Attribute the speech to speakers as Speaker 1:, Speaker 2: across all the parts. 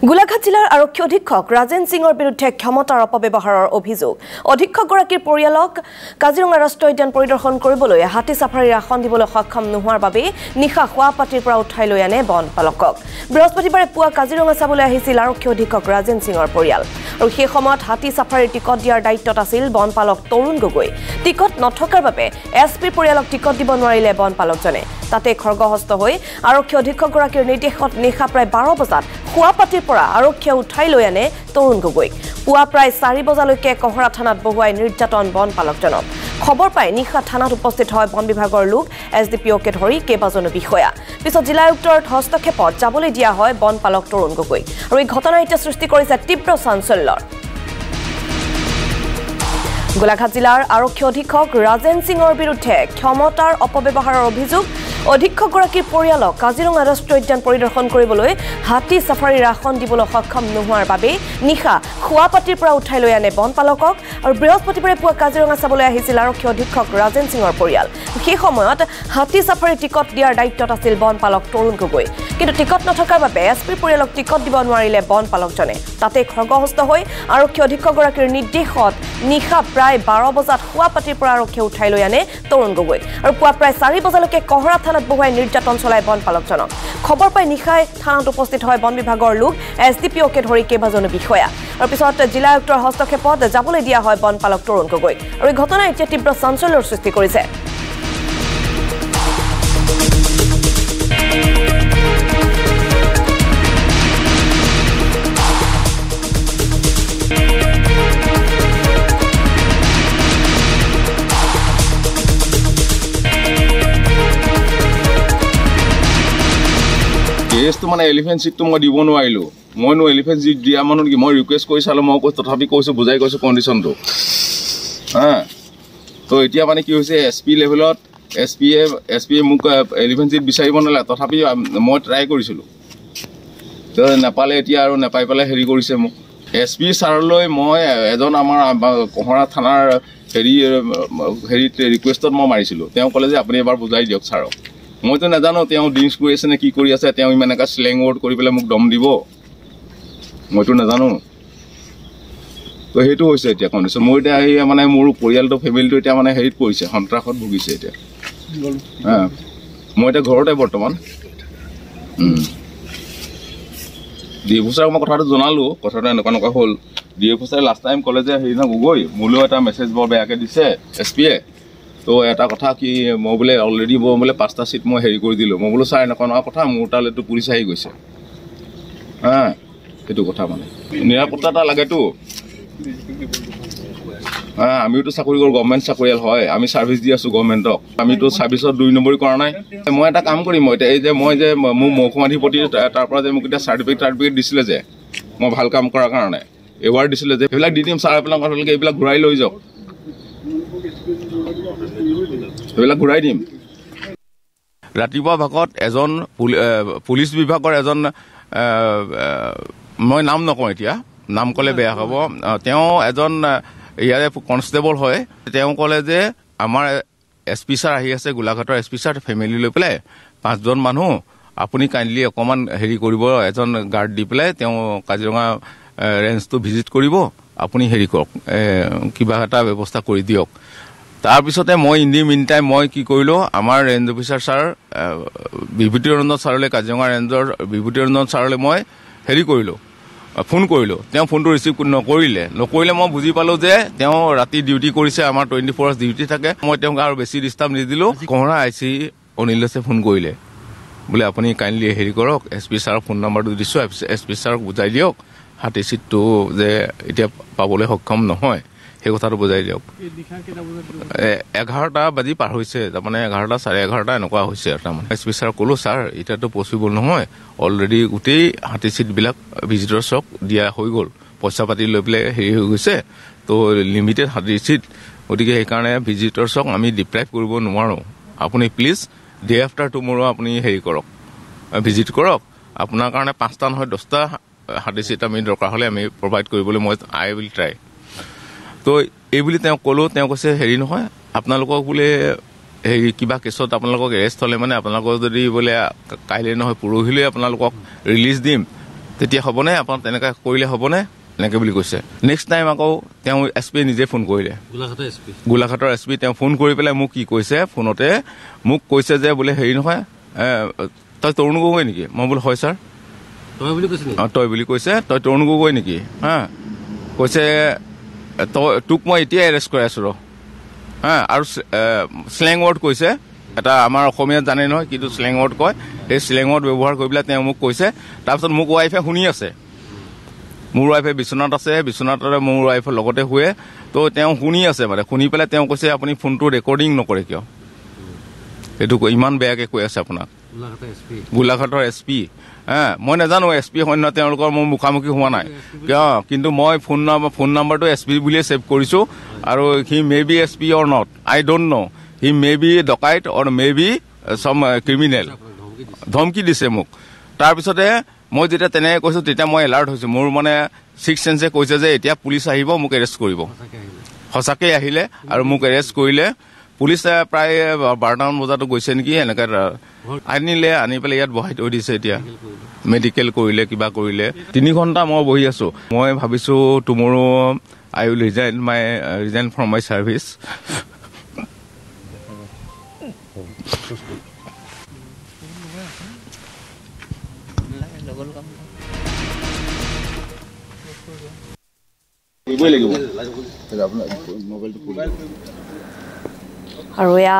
Speaker 1: গোলাঘাট জিলাৰ আৰক্ষী অধীক্ষক ৰাজেন সিঙৰ বিৰুদ্ধে ক্ষমতাৰ অপব্যৱহাৰৰ অভিযোগ অধীক্ষকগৰাকীৰ পৰিয়ালক কাজিৰঙা ৰাষ্ট্ৰীয় উদ্যান পৰিদৰ্শন কৰিবলৈ হাতী সাফাৰীৰ আসন দিবলৈ সক্ষম নোহোৱাৰ বাবে নিশা খোৱাপাতিৰ পৰা উঠাই লৈ আনে বনপালকক বৃহস্পতিবাৰে পুৱা কাজিৰঙা চাবলৈ আহিছিল আৰক্ষী অধীক্ষক ৰাজেন সিঙৰ পৰিয়াল আৰু সেই সময়ত হাতী সাফাৰীৰ টিকট দিয়াৰ দায়িত্বত আছিল বনপালক তৰুণ গগৈ টিকট নথকাৰ বাবে এছপিৰ পৰিয়ালক টিকট দিব নোৱাৰিলে বনপালকজনে তাতে খৰ্গহস্ত হৈ আৰক্ষী অধীক্ষকগৰাকীৰ নিৰ্দেশত নিশা প্ৰায় 12 বজাত খোৱাপাতিৰ পৰা আৰক্ষীয়ে উঠাই লৈ আনে তৰুণ গগৈক পুৱা প্ৰায় 4 বজালৈকে কহৰা থানাত বহুৱাই নিৰ্যাতন বনপালকজনক খবৰ পাই নিশা থানাত উপস্থিত হয় বন বিভাগৰ লোক এছডিপিঅকে ধৰি কেইবাজনো বিষয়া পিছত জিলা আয়ুক্তৰ হস্তক্ষেপত যাবলৈ দিয়া হয় বনপালক তৰুণ গগৈ আৰু এই ঘটনাই এতিয়া সৃষ্টি কৰিছে তীব্ৰ চাঞ্চল্যৰ গোলাঘাট জিলাৰ আৰক্ষী অধীক্ষক ৰাজেন সিঙৰ বিৰুদ্ধে ক্ষমতাৰ অপব্যৱহাৰৰ অভিযোগ অধীক্ষকগৰাকীৰ পৰিয়ালক কাজিৰঙা ৰাষ্ট্ৰীয় উদ্যান পৰিদৰ্শন কৰিবলৈ হাতী সাফাৰীৰ আসন দিবলৈ সক্ষম নোহোৱাৰ বাবে নিশা খোৱাপাতিৰ পৰা উঠাই লৈ আনে বনপালকক আৰু বৃহস্পতিবাৰে পুৱা কাজিৰঙা চাবলৈ আহিছিল আৰক্ষী অধীক্ষক ৰাজেন সিঙৰ পৰিয়াল সেই সময়ত হাতী সাফাৰীৰ টিকট দিয়াৰ দায়িত্বত আছিল বনপালক তৰুণ গগৈ কিন্তু টিকট নথকাৰ বাবে এছপিৰ পৰিয়ালক টিকট দিব নোৱাৰিলে বনপালকজনে তাতে খৰ্গহস্ত হৈ আৰক্ষী অধীক্ষকগৰাকীৰ নিৰ্দেশত নিশা প্ৰায় 12 বজাত খোৱাপাতিৰ পৰা আৰক্ষীয়ে উঠাই লৈ আনে তৰুণ গগৈ আৰু পুৱা প্ৰায় 4 বজালৈকে কহৰা থানাত বহুৱাই নিৰ্যাতন চলাই বনপালকজনক খবৰ পাই নিশাই থানাত উপস্থিত হয় বন বিভাগৰ লোক এছডিপিঅকে ধৰি কেইবাজনো বিষয়া আৰু পিছত জিলা আয়ুক্তৰ হস্তক্ষেপত যাবলৈ দিয়া হয় বনপালক তৰুণ গগৈ আৰু এই ঘটনাই এতিয়া তীব্ৰ চাঞ্চল্যৰ সৃষ্টি কৰিছে
Speaker 2: কেছটো মানে এলিফেণ্ট চিটটো মই দিব নোৱাৰিলোঁ মইনো এলিফেণ্ট চিট দিয়া মানুহ নেকি মই ৰিকুৱেষ্ট কৰি চালোঁ মই তথাপি কৈছোঁ বুজাই কৈছোঁ কণ্ডিশ্যনটো তো এতিয়া মানে কি হৈছে এছপি লেভেলত এছপিয়ে মোক এলিফেণ্ট চিট বিচাৰিব নালাগে তথাপি মই ট্ৰাই কৰিছিলোঁ তো নাপালে এতিয়া আৰু নাপাই পেলাই হেৰি কৰিছে মোক এছপি ছাৰলৈ মই এজন আমাৰ কহৰা থানাৰ হেৰিত ৰিকুৱেষ্টত মই মাৰিছিলোঁ তেওঁ ক'লে যে আপুনি এবাৰ বুজাই দিয়ক ছাৰক মইতো নাজানো তেওঁ ড্ৰিংকছ কৰি আছে নে কি কৰি আছে তেওঁ ইমান এটা স্লেং ৱৰ্ড কৰি পেলাই মোক দম দিব মইতো নাজানো তো সেইটো হৈছে এতিয়া কণ্ডিশ্যন মোৰ এতিয়া এই মানে মোৰ পৰিয়ালটো ফেমিলিটো এতিয়া মানে হেৰিত পৰিছে সন্ত্ৰাসত ভুগিছে এতিয়া মই এতিয়া ঘৰতে বৰ্তমান ডিএফঅ ছাৰক মই কথাটো জনালোঁ কথাটো এনেকুৱা হ'ল ডিএফঅ ছাৰে লাষ্ট টাইম ক'লে যে হেৰি নহয় গগৈ মোলৈও এটা মেছেজ বৰ বেয়াকৈ দিছে এছপিয়ে তো এটা কথা কি মই বোলে অলৰেডি মই বোলে 5টা চিট মই হেৰি কৰি দিলোঁ মই বোলো ছাৰ এনেকুৱা কথা মোৰ তালৈতো পুলিচ আহি গৈছে সেইটো কথা মানে নিৰাপত্তা এটা লাগেতো আমিওতো চাকৰি কৰোঁ গভৰ্ণমেণ্ট চাকৰিয়াল হয় আমি ছাৰ্ভিচ দি আছোঁ গভৰ্ণমেণ্টক আমিতো ছাৰ্ভিচত 2 নম্বৰী কৰা নাই মই এটা কাম কৰিম মই এতিয়া এই যে মই যে মোৰ মহকুমাধিপতি তাৰ পৰা যে মোক এতিয়া চাৰ্টিফিকেট দিছিলে যে মই ভাল কাম কৰাৰ কাৰণে এৱাৰ্ড দিছিলে যে সেইবিলাক দি দিম ছাৰ আপোনালোকে এইবিলাক ঘূৰাই লৈ যাওক সেইবিলাক ঘূৰাই দিম ৰাতিপুৱা ভাগত এজন পুলিচ বিভাগৰ এজন মই নাম নকওঁ এতিয়া নাম ক'লে বেয়া হ'ব তেওঁ এজন ইয়াৰে কনষ্টেবল হয় তেওঁ ক'লে যে আমাৰ এছপি ছাৰ আহি আছে গোলাঘাটৰ এছপি ছাৰ ফেমিলি লৈ পেলাই 5জন মানুহ আপুনি কাইণ্ডলি অকণমান হেৰি কৰিব এজন গাৰ্ড দি পেলাই তেওঁ কাজিৰঙা ৰেঞ্জটো ভিজিট কৰিব আপুনি হেৰি কৰক কিবা এটা ব্যৱস্থা কৰি দিয়ক তাৰপিছতে মই ইন দি মিন টাইম মই কি কৰিলোঁ আমাৰ ৰেঞ্জ অফিচাৰ ছাৰ বিভূতি ৰঞ্জন ছাৰলৈ কাজিৰঙা ৰেঞ্জৰ বিভূতি ৰঞ্জন ছাৰলৈ মই হেৰি কৰিলোঁ ফোন কৰিলোঁ তেওঁ ফোনটো ৰিচিভ নকৰিলে মই বুজি পালোঁ যে তেওঁ ৰাতি ডিউটি কৰিছে আমাৰ 24 আৱাৰ্ছ ডিউটি থাকে মই তেওঁক আৰু বেছি ডিষ্টাৰ্ব নিদিলোঁ কহৰা আইচি অনিল দাসে ফোন কৰিলে বোলে আপুনি কাইণ্ডলি হেৰি কৰক এছপি ছাৰক ফোন নম্বৰটো দিছোঁ এছপি ছাৰক বুজাই দিয়ক হাতী চিটটো যে এতিয়া পাবলৈ সক্ষম নহয় সেই কথাটো বুজাই দিয়ক 11টা বাজি পাৰ হৈছে তাৰমানে 11টা 11:30 এনেকুৱা হৈছে তাৰমানে এছপি ছাৰক ক'লোঁ ছাৰ এতিয়াতো পচিবল নহয় অলৰেডি গোটেই হাতী চিটবিলাক ভিজিটৰ্ছক দিয়া হৈ গ'ল পইচা পাতি লৈ পেলাই হেৰি হৈ গৈছে তো লিমিটেড হাতী চিট গতিকে সেইকাৰণে ভিজিটৰ্ছক আমি ডিপ্ৰাইভ কৰিব নোৱাৰোঁ আপুনি প্লিজ ডে আফটাৰ টুমৰো আপুনি হেৰি কৰক ভিজিট কৰক আপোনাৰ কাৰণে 5টা নহয় 10টা হাতী চিট আমি দৰকাৰ হ'লে আমি প্ৰভাইড কৰিবলৈ আই উইল ট্ৰাই তো এইবুলি তেওঁ ক'লোঁ তেওঁ কৈছে হেৰি নহয় আপোনালোকক বোলে হেৰি কিবা কেছত আপোনালোকক এৰেষ্ট হ'লে মানে আপোনালোকক যদি বোলে কাইলৈ নহয় পৰহিলৈ আপোনালোকক ৰিলিজ দিম তেতিয়া হ'বনে আপোনাৰ তেনেকৈ কৰিলে হ'বনে এনেকৈ বুলি কৈছে নেক্সট টাইম আকৌ তেওঁ SP নিজে ফোন কৰিলে গোলাঘাটৰ SP তেওঁ ফোন কৰি পেলাই মোক কি কৈছে ফোনতে মোক কৈছে যে বোলে হেৰি নহয় তই তৰুণ গগৈ নেকি মই বোলো হয় ছাৰ তই বুলি কৈছে তই তৰুণ গগৈ নেকি হা কৈছে তোক মই এতিয়া এৰেষ্ট কৰাই আছো আৰু স্লেং ৱৰ্ড কৈছে এটা আমাৰ অসমীয়াত জানে নহয় কিন্তু স্লেং ৱৰ্ড কয় সেই স্লেং ৱৰ্ড ব্যৱহাৰ কৰি পেলাই তেওঁ মোক কৈছে তাৰপিছত মোক ৱাইফে শুনি আছে মোৰ ৱাইফে বিচনাত আছে বিচনাতে মোৰ ৱাইফৰ লগতে শুৱে তো তেওঁ শুনি আছে মানে শুনি পেলাই তেওঁ কৈছে আপুনি ফোনটো ৰেকৰ্ডিং নকৰে কিয় এইটো ইমান বেয়াকৈ কৈ আছে আপোনাক গোলাঘাটৰ SP মই নাজানো SP হয় নহয় তেওঁলোকৰ মোৰ মুখামুখি হোৱা নাই কিয় কিন্তু মই ফোন নাম্বাৰটো SP বুলিয়ে ছেভ কৰিছোঁ আৰু he may be SP or not I don't know' he may be dacoit or may be some criminal ধমকি দিছে মোক তাৰপিছতে মই যেতিয়া তেনেকৈ কৈছোঁ তেতিয়া মই এলাৰ্ট হৈছোঁ মোৰ মানে 6th চেন্সে কৈছে যে এতিয়া পুলিচ আহিব মোক এৰেষ্ট কৰিব সঁচাকৈ আহিলে আৰু মোক এৰেষ্ট কৰিলে পুলিচে প্ৰায় 12টামান বজাতো গৈছে নেকি এনেকৈ আনিলে আনি পেলাই ইয়াত বহাই থৈ দিছে এতিয়া মেডিকেল কৰিলে কিবা কৰিলে 3 ঘণ্টা মই বহি আছোঁ মই ভাবিছোঁ টুমৰো আই will resign from my service
Speaker 1: আৰু এয়া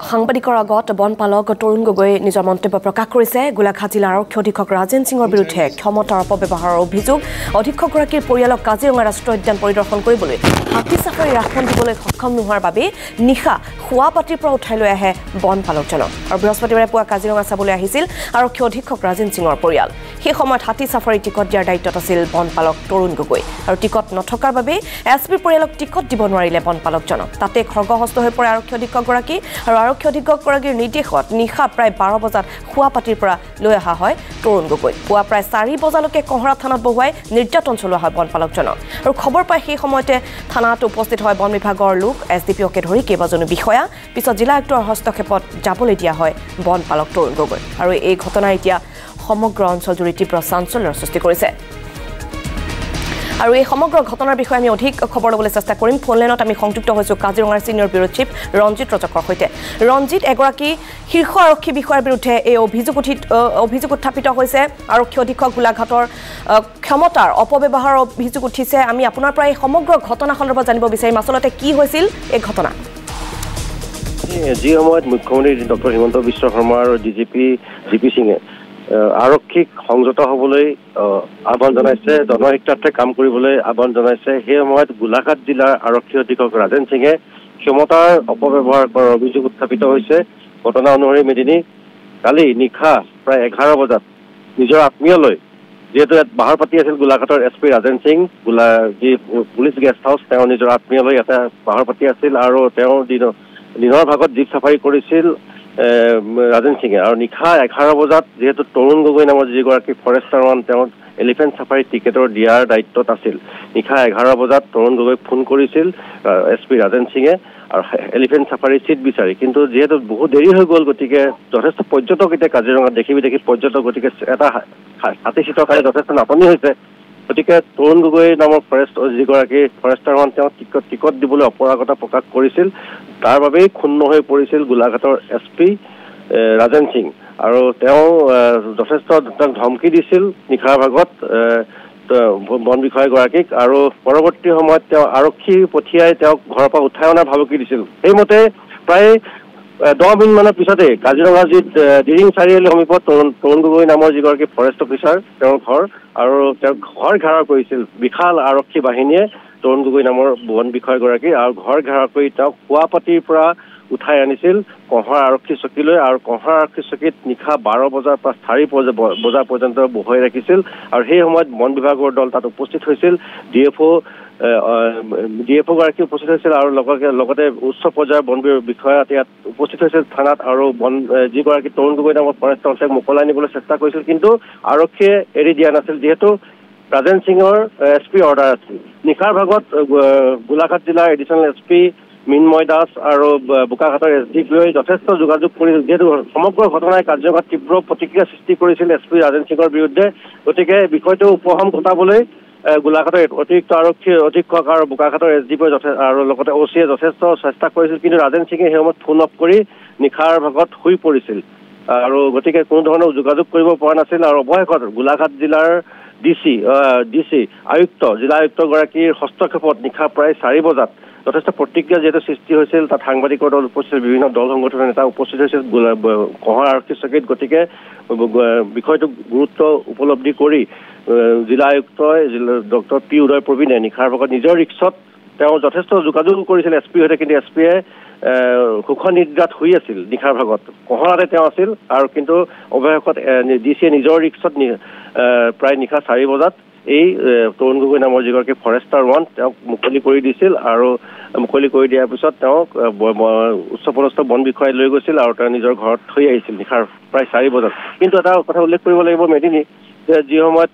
Speaker 1: সাংবাদিকৰ আগত বনপালক তৰুণ গগৈ নিজৰ মন্তব্য প্ৰকাশ কৰিছে গোলাঘাট জিলাৰ আৰক্ষী অধীক্ষক ৰাজেন সিঙৰ বিৰুদ্ধে ক্ষমতাৰ অপব্যৱহাৰৰ অভিযোগ অধীক্ষকগৰাকীৰ পৰিয়ালক কাজিৰঙা ৰাষ্ট্ৰীয় উদ্যান পৰিদৰ্শন কৰিবলৈ হাতী চাফাৰী ৰাখন দিবলৈ সক্ষম নোহোৱাৰ বাবে নিশা খোৱা পাতিৰ পৰা উঠাই লৈ আহে বনপালকজনক আৰু বৃহস্পতিবাৰে পুৱা কাজিৰঙা চাবলৈ আহিছিল আৰক্ষী অধীক্ষক ৰাজেন সিঙৰ পৰিয়াল সেই সময়ত হাতী চাফাৰী টিকট দিয়াৰ দায়িত্বত আছিল বনপালক তৰুণ গগৈ আৰু টিকট নথকাৰ বাবে SP পৰিয়ালক টিকট দিব নোৱাৰিলে বনপালকজনক তাতে খৰ্গহস্ত হৈ পৰে আৰক্ষী অধীক্ষকগৰাকী আৰু আৰক্ষী অধীক্ষকগৰাকীৰ নিৰ্দেশত নিশা প্ৰায় 12 বজাত খোৱা পাতিৰ পৰা লৈ অহা হয় তৰুণ গগৈ পুৱা প্ৰায় 4 বজালৈকে কহৰা থানাত বহুৱাই নিৰ্যাতন চলোৱা হয় বনপালকজনক আৰু খবৰ পাই সেই সময়তে থানাত উপস্থিত হয় বন বিভাগৰ লোক SDPOকে ধৰি কেইবাজনো বিষয়া পিছত জিলা আয়ুক্তৰ হস্তক্ষেপত যাবলৈ দিয়া হয় বনপালক তৰুণ গগৈ আৰু এই ঘটনাৰ এতিয়া সমগ্ৰ অঞ্চলজুৰি তীব্ৰ চাঞ্চল্যৰ সৃষ্টি কৰিছে আৰু এই সমগ্ৰ ঘটনাৰ বিষয়ে আমি অধিক খবৰ ল'বলৈ চেষ্টা কৰিম ফোন লাইনত আমি সংযুক্ত হৈছোঁ কাজিৰঙাৰ সিনিয়ৰ ব্যুৰো চিফ ৰঞ্জিত ৰজকৰ সৈতে ৰঞ্জিত এগৰাকী শীৰ্ষ আৰক্ষী বিষয়াৰ বিৰুদ্ধে এই অভিযোগ উত্থাপিত হৈছে আৰক্ষী অধীক্ষক গোলাঘাটৰ ক্ষমতাৰ অপব্যৱহাৰৰ অভিযোগ উঠিছে আমি আপোনাৰ পৰা এই সমগ্ৰ ঘটনা সন্দৰ্ভত জানিব বিচাৰিম আচলতে কি হৈছিল এই ঘটনা
Speaker 3: যি সময়ত মুখ্যমন্ত্ৰী ডক্টৰ হিমন্ত বিশ্ব শৰ্মা আৰু DGP সিঙে আৰক্ষীক সংযত হ'বলৈ আহ্বান জনাইছে জনহিতাৰ্থে কাম কৰিবলৈ আহ্বান জনাইছে সেই সময়ত গোলাঘাট জিলাৰ আৰক্ষী অধীক্ষক ৰাজেন সিঙে ক্ষমতাৰ অপব্যৱহাৰ কৰাৰ অভিযোগ উত্থাপিত হৈছে ঘটনা অনুসৰি মেদিনী কালি নিশা প্ৰায় 11 বজাত নিজৰ আত্মীয়লৈ যেহেতু ইয়াত বাহৰ পাতি আছিল গোলাঘাটৰ SP ৰাজেন সিং যি পুলিচ গেষ্ট হাউচ তেওঁ নিজৰ আত্মীয়লৈ এটা বাহৰ পাতি আছিল আৰু তেওঁ দিনৰ ভাগত জীপ চাফাৰী কৰিছিল ৰাজেন সিঙে আৰু নিশা 11 বজাত যেহেতু তৰুণ গগৈ নামৰ যিগৰাকী ফৰেষ্টাৰমান তেওঁ এলিফেণ্ট চাফাৰী টিকেটৰ দিয়াৰ দায়িত্বত আছিল নিশা 11 বজাত তৰুণ গগৈক ফোন কৰিছিল SP ৰাজেন সিঙে আৰু এলিফেণ্ট চাফাৰী চিট বিচাৰি কিন্তু যেহেতু বহুত দেৰি হৈ গ'ল গতিকে যথেষ্ট পৰ্যটক এতিয়া কাজিৰঙাত দেখি পৰ্যটক গতিকে এটা হাতী চিটৰ কাৰণে যথেষ্ট নাটনি হৈছে গতিকে তৰুণ গগৈ নামৰ যিগৰাকী ফৰেষ্টাৰমান তেওঁ টিকট দিবলৈ অপৰাগতা প্ৰকাশ কৰিছিল তাৰ বাবেই ক্ষুণ্ণ হৈ পৰিছিল গোলাঘাটৰ SP ৰাজেন সিং আৰু তেওঁ যথেষ্ট ধমকি দিছিল নিশাৰ ভাগত বন বিষয়াগৰাকীক আৰু পৰৱৰ্তী সময়ত তেওঁ আৰক্ষী পঠিয়াই তেওঁক ঘৰৰ পৰা উঠাই অনাৰ ভাবুকি দিছিল সেইমতে প্ৰায় 10 মিনিট মানৰ পিছতে কাজিৰঙা যি দিৰিং চাৰিআলি সমীপত তৰুণ গগৈ নামৰ যিগৰাকী ফৰেষ্ট অফিচাৰ তেওঁৰ ঘৰ আৰু তেওঁ ঘৰ ঘেৰাও কৰিছিল বিশাল আৰক্ষী বাহিনীয়ে তৰুণ গগৈ নামৰ বন বিষয়াগৰাকী আৰু ঘৰ ঘেৰাও কৰি তেওঁক খোৱা পাতিৰ পৰা উঠাই আনিছিল কহৰা আৰক্ষী চকীলৈ আৰু কহৰা আৰক্ষী চকীত নিশা 12 বজাৰ পৰা 4 বজা পৰ্যন্ত বহুৱাই ৰাখিছিল আৰু সেই সময়ত বন বিভাগৰ দল তাত উপস্থিত হৈছিল DFO গৰাকী উপস্থিত হৈছিল আৰু লগতে উচ্চ পৰ্যায়ৰ বন বিষয়া ইয়াত উপস্থিত হৈছিল থানাত আৰু যিগৰাকী তৰুণ গগৈ নামৰ ফৰেষ্টৰ তেওঁক মোকলাই নিবলৈ চেষ্টা কৰিছিল কিন্তু আৰক্ষীয়ে এৰি দিয়া নাছিল যিহেতু ৰাজেন সিঙৰ SP অৰ্ডাৰ আছিল নিশাৰ ভাগত গোলাঘাট জিলাৰ এডিশ্যনেল SP মিনময় দাস আৰু বোকাখাটৰ SDPO যথেষ্ট যোগাযোগ কৰি যিহেতু সমগ্ৰ ঘটনাই কাৰ্যকলাপ তীব্ৰ প্ৰতিক্ৰিয়া সৃষ্টি কৰিছিল SP ৰাজেন সিঙৰ বিৰুদ্ধে গতিকে বিষয়টো উপশম ঘটাবলৈ গোলাঘাটৰ অতিৰিক্ত আৰক্ষী অধীক্ষক আৰু বোকাখাটৰ SDPO আৰু লগতে OCয়ে যথেষ্ট চেষ্টা কৰিছিল কিন্তু ৰাজেন সিঙে সেই সময়ত ফোন অফ কৰি নিশাৰ ভাগত শুই পৰিছিল আৰু গতিকে কোনো ধৰণৰ যোগাযোগ কৰিব পৰা নাছিল আৰু অৱশেষত গোলাঘাট জিলাৰ ডিচি আয়ুক্ত জিলা আয়ুক্তগৰাকীৰ হস্তক্ষেপত নিশা প্ৰায় 4 বজাত যথেষ্ট প্ৰতিক্ৰিয়া যেহেতু সৃষ্টি হৈছিল তাত সাংবাদিকৰ দল উপস্থিত বিভিন্ন দল সংগঠনৰ নেতা উপস্থিত হৈছিল কঁহৰ আৰক্ষী চকীত গতিকে বিষয়টো গুৰুত্ব উপলব্ধি কৰি জিলা আয়ুক্তই ডক্টৰ পি উদয় প্ৰবীণে নিশাৰ ভাগত নিজৰ ৰিক্সত তেওঁ যথেষ্ট যোগাযোগ কৰিছিল SPৰ সৈতে কিন্তু SPয়ে সুখ নিদ্ৰাত শুই আছিল নিশাৰ ভাগত কঁহৰাতে তেওঁ আছিল আৰু কিন্তু অৱশেষত ডিচিয়ে নিজৰ ৰিক্সত প্ৰায় নিশা 4 বজাত এই তৰুণ গগৈ নামৰ যিগৰাকী ফৰেষ্টাৰ 1 তেওঁক মুকলি কৰি দিছিল আৰু মুকলি কৰি দিয়াৰ পিছত তেওঁক উচ্চপদস্থ বন বিষয়াই লৈ গৈছিল আৰু তেওঁ নিজৰ ঘৰত থৈ আহিছিল নিশাৰ প্ৰায় 4 বজাত কিন্তু এটা কথা উল্লেখ কৰিব লাগিব মেদিনী যে যি সময়ত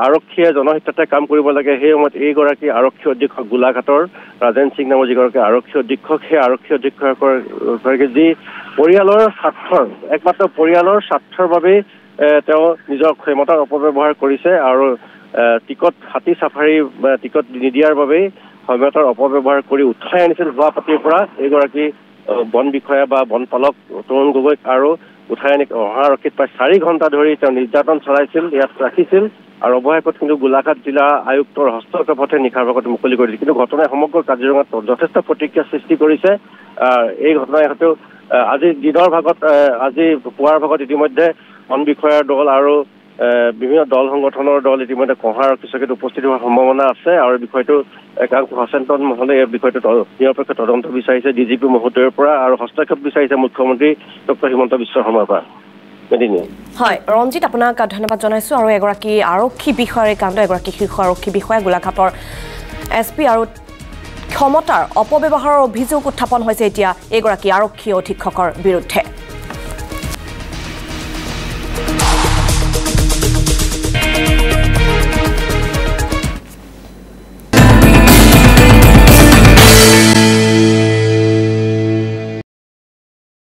Speaker 3: আৰক্ষীয়ে জনহিততে কাম কৰিব লাগে সেই সময়ত এইগৰাকী আৰক্ষী অধীক্ষক গোলাঘাটৰ ৰাজেন সিং নামৰ যিগৰাকী আৰক্ষী অধীক্ষক সেই আৰক্ষী অধীক্ষকৰ যি পৰিয়ালৰ স্বাৰ্থৰ একমাত্ৰ পৰিয়ালৰ স্বাৰ্থৰ বাবে তেওঁ নিজৰ ক্ষমতাৰ অপব্যৱহাৰ কৰিছে আৰু হাতী চাফাৰী টিকট নিদিয়াৰ বাবে ক্ষমতাৰ অপব্যৱহাৰ কৰি উঠাই আনিছিল গুৱাহাটীৰ পৰা এইগৰাকী বন বিষয়া বা বনপালক তৰুণ গগৈক আৰু উঠাই আনি অহাৰক্ষীত প্ৰায় 4 ঘণ্টা ধৰি তেওঁ নিৰ্যাতন চলাইছিল ইয়াত ৰাখিছিল আৰু অৱশেষত কিন্তু গোলাঘাট জিলা আয়ুক্তৰ হস্তক্ষেপতে নিশাৰ ভাগত মুকলি কৰিছিল কিন্তু ঘটনাই সমগ্ৰ কাজিৰঙাত যথেষ্ট প্ৰতিক্ৰিয়া সৃষ্টি কৰিছে এই ঘটনাই হয়তো আজি দিনৰ ভাগত আজি পুৱাৰ ভাগত ইতিমধ্যে বন বিষয়াৰ দল আৰু বিভিন্ন দল সংগঠনৰ দল ইতিমধ্যে কঁহৰ আৰক্ষী চকীত উপস্থিত হোৱাৰ সম্ভাৱনা আছে আৰু বিষয়টো একাংশ সচেতন মহলে এই বিষয়টো নিৰপেক্ষ তদন্ত বিচাৰিছে DGP মহোদয়ৰ পৰা আৰু হস্তক্ষেপ বিচাৰিছে মুখ্যমন্ত্ৰী ডক্টৰ হিমন্ত বিশ্ব শৰ্মাৰ পৰা
Speaker 1: হয় ৰঞ্জিত আপোনাক ধন্যবাদ জনাইছো আৰু এগৰাকী আৰক্ষী বিষয়াৰ কাণ্ড এগৰাকী শীৰ্ষ আৰক্ষী বিষয়া গোলাঘাটৰ SP আৰু ক্ষমতাৰ অপব্যৱহাৰৰ অভিযোগ উত্থাপন হৈছে এতিয়া এগৰাকী আৰক্ষী অধীক্ষকৰ বিৰুদ্ধে